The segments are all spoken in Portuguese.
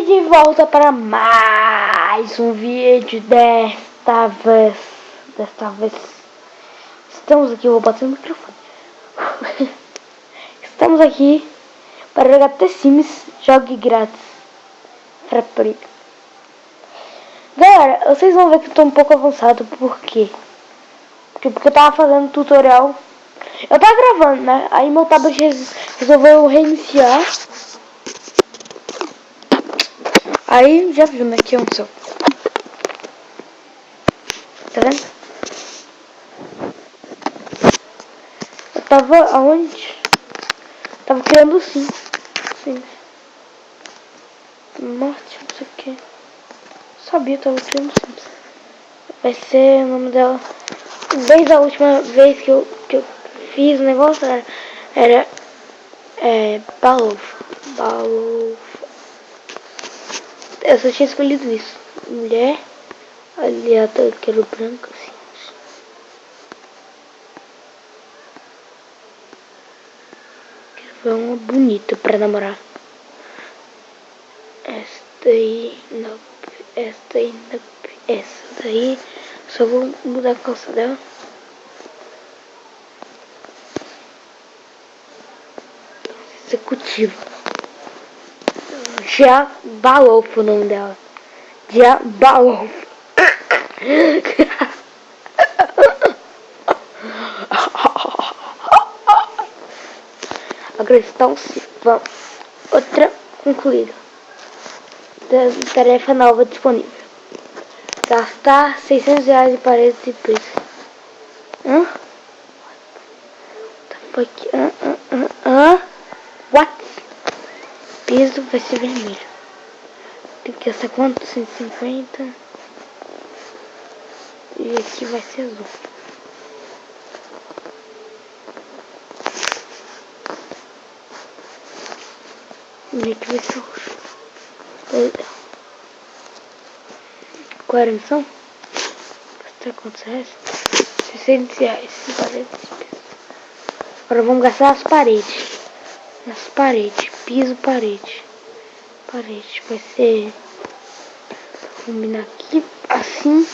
de volta para mais um vídeo. Desta vez estamos aqui, eu vou bater no microfone. Estamos aqui para jogar The Sims, jogue grátis. Galera, vocês vão ver que eu tô um pouco avançado. Por quê? Porque eu tava fazendo tutorial. Eu tava gravando, né? Aí meu tablet resolveu reiniciar. Aí, já viu, né? Que é um seu. Tá vendo? Eu tava aonde? Tava criando sim. Morte, não sei o que. Sabia, eu tava criando sim. Vai ser o nome dela. Desde a última vez que eu fiz o negócio era Balov. Eu só tinha escolhido isso. Mulher, aliada, quero branco, assim. Quero ver uma bonita pra namorar. Essa aí não. Essa daí. Só vou mudar a calça dela. Executiva. Jabalov o nome dela. Jabalov. Acrescentam-se. Vamos. Outra concluída. Tarefa nova disponível. Gastar R$600 de paredes e piso. What? Piso vai ser vermelho. Tem que gastar quanto? 150. E aqui vai ser azul. E aqui vai ser roxo. Qual era a missão? Gastar quantos reais? R$600. Agora vamos gastar as paredes. Piso, parede. Vai ser... Vou combinar aqui, assim.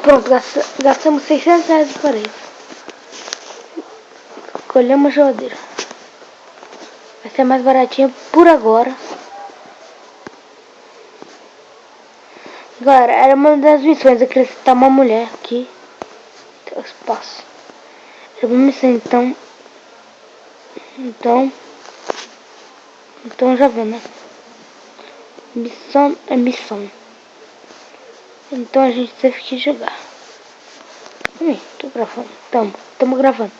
Pronto, gastamos R$600 de parede. Escolher uma geladeira. Vai ser mais baratinha por agora. Galera, era uma das missões acrescentar uma mulher aqui. Tem espaço. Era uma missão, então já viu, né? Missão é missão. Então a gente teve que jogar. Tô gravando. Tamo gravando.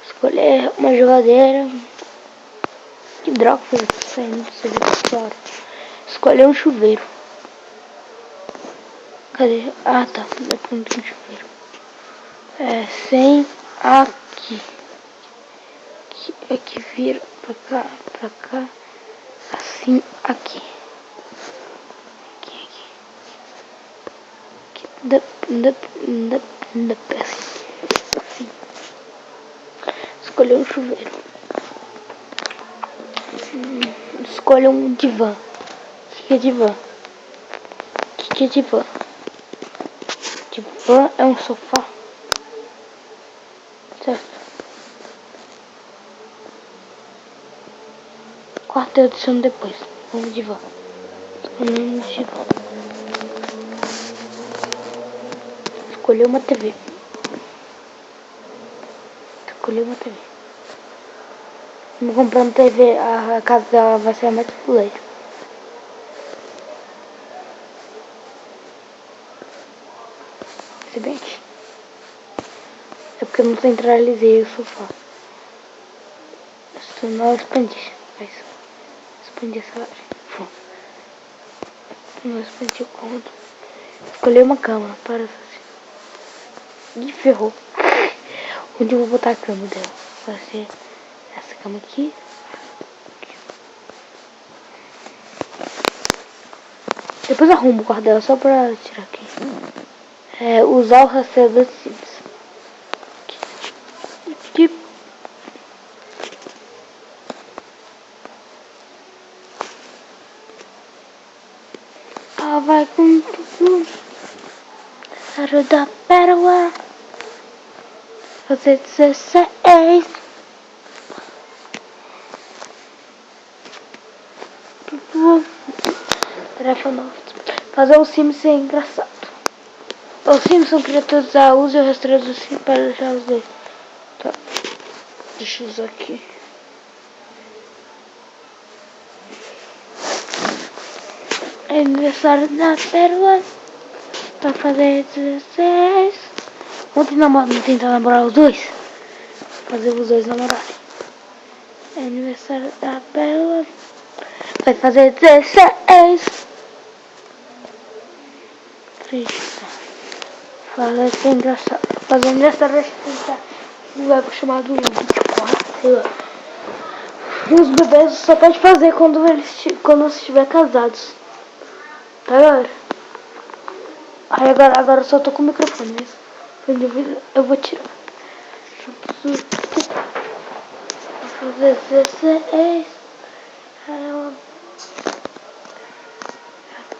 Escolher uma geladeira. Que droga foi saindo do serviço, claro. Escolher um chuveiro. Cadê? Ah, tá. Não tem chuveiro. Sem aqui. Aqui vira pra cá. Assim, aqui. Assim. Escolher um chuveiro. Escolha um divã. O que é divã? Divã é um sofá. Certo. Quarto eu adiciono depois. Vamos divã. Escolher uma TV. Vamos comprar uma TV. A casa dela vai ser a mais fuleira. Se bem que é porque eu não centralizei o sofá. Se não expandir. Expandir essa área. Não expandir o cômodo. Escolher uma cama para assim. Ih, ferrou. Onde eu vou botar a cama dela? Vai ser essa cama aqui. Depois arrumo o quarto dela só pra tirar aqui. É, usar o rastreador de Sims. Vai com tudo. Aro da pérola. Fazer 16. Tarefa nova. Fazer o Sims ser engraçado. Os Sims são criaturas a use o rastreador do Sims para deixar os dois. Tá. Deixa eu usar aqui. Aniversário da pérola. Vai fazer 16. Ontem tentar namorar os dois. Fazer os dois namorarem. Aniversário da pérola. Vai fazer 16. Triste. Fala que é engraçado. Fazer aniversário da pérola. Não vai pro chamado 24, sei lá. E os bebês só pode fazer quando você estiver casados. Tá, galera? Aí agora eu só tô com o microfone mesmo. Eu vou tirar. Vou fazer 16.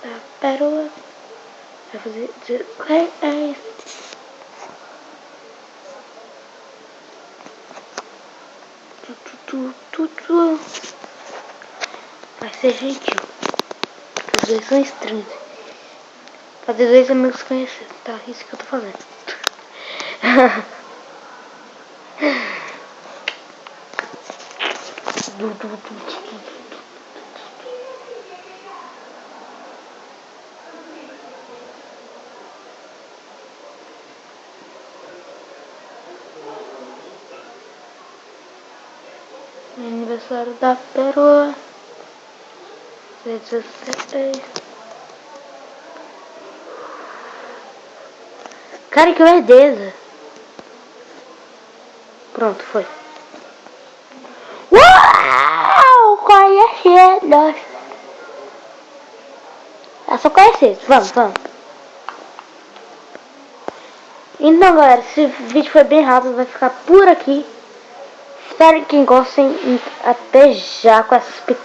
A pérola. Vai fazer 16. Vai ser gentil. Os dois são estranhos. Fazer dois amigos conhecidos, tá? Isso que eu tô fazendo. Aniversário da pérola. 16. Cara, que lerdeza. Pronto, foi. Uau! Conhecidos. É só conhecer. Vamos. Então, galera, esse vídeo foi bem rápido. Vai ficar por aqui. Espero que gostem. Até já com essas picadas.